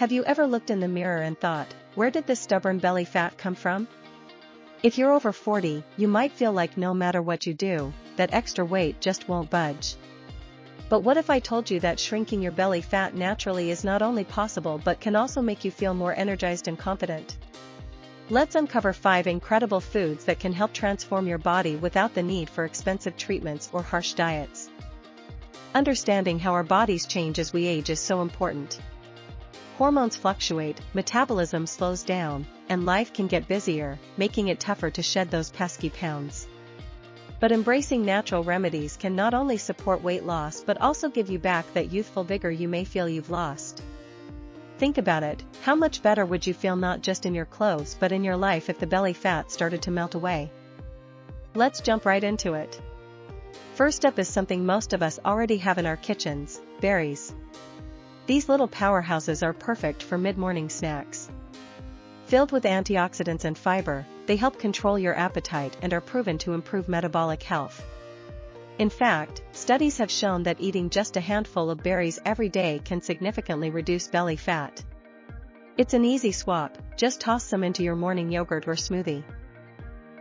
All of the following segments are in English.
Have you ever looked in the mirror and thought, where did this stubborn belly fat come from? If you're over 40, you might feel like no matter what you do, that extra weight just won't budge. But what if I told you that shrinking your belly fat naturally is not only possible but can also make you feel more energized and confident? Let's uncover 5 incredible foods that can help transform your body without the need for expensive treatments or harsh diets. Understanding how our bodies change as we age is so important. Hormones fluctuate, metabolism slows down, and life can get busier, making it tougher to shed those pesky pounds. But embracing natural remedies can not only support weight loss but also give you back that youthful vigor you may feel you've lost. Think about it, how much better would you feel not just in your clothes but in your life if the belly fat started to melt away? Let's jump right into it. First up is something most of us already have in our kitchens: berries. These little powerhouses are perfect for mid-morning snacks. Filled with antioxidants and fiber, they help control your appetite and are proven to improve metabolic health. In fact, studies have shown that eating just a handful of berries every day can significantly reduce belly fat. It's an easy swap, just toss some into your morning yogurt or smoothie.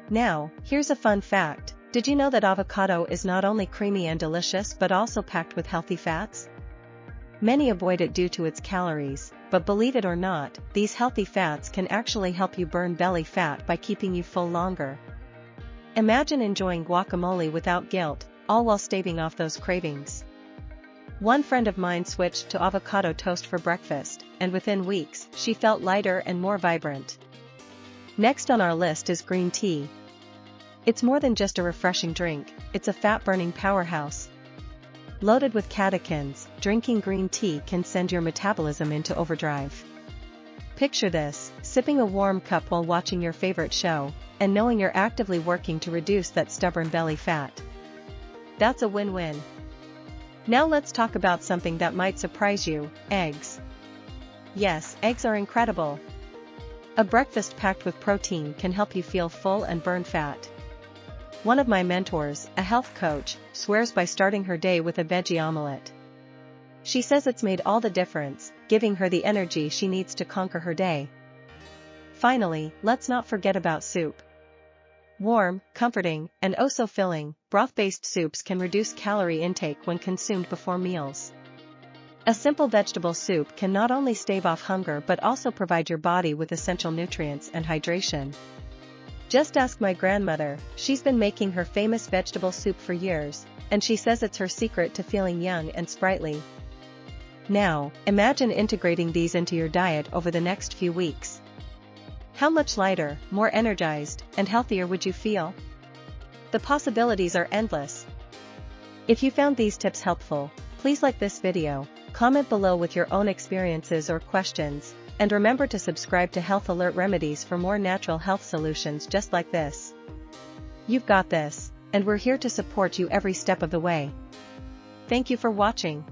Now, here's a fun fact: did you know that avocado is not only creamy and delicious but also packed with healthy fats? Many avoid it due to its calories, but believe it or not, these healthy fats can actually help you burn belly fat by keeping you full longer. Imagine enjoying guacamole without guilt, all while staving off those cravings. One friend of mine switched to avocado toast for breakfast, and within weeks, she felt lighter and more vibrant. Next on our list is green tea. It's more than just a refreshing drink, it's a fat-burning powerhouse. Loaded with catechins, drinking green tea can send your metabolism into overdrive. Picture this, sipping a warm cup while watching your favorite show, and knowing you're actively working to reduce that stubborn belly fat. That's a win-win. Now let's talk about something that might surprise you: eggs. Yes, eggs are incredible. A breakfast packed with protein can help you feel full and burn fat. One of my mentors, a health coach, swears by starting her day with a veggie omelette. She says it's made all the difference, giving her the energy she needs to conquer her day. Finally, let's not forget about soup. Warm, comforting, and oh so filling, broth-based soups can reduce calorie intake when consumed before meals. A simple vegetable soup can not only stave off hunger but also provide your body with essential nutrients and hydration. Just ask my grandmother, she's been making her famous vegetable soup for years, and she says it's her secret to feeling young and sprightly. Now, imagine integrating these into your diet over the next few weeks. How much lighter, more energized, and healthier would you feel? The possibilities are endless. If you found these tips helpful, please like this video, comment below with your own experiences or questions, and remember to subscribe to Health Alert Remedies for more natural health solutions just like this. You've got this, and we're here to support you every step of the way. Thank you for watching.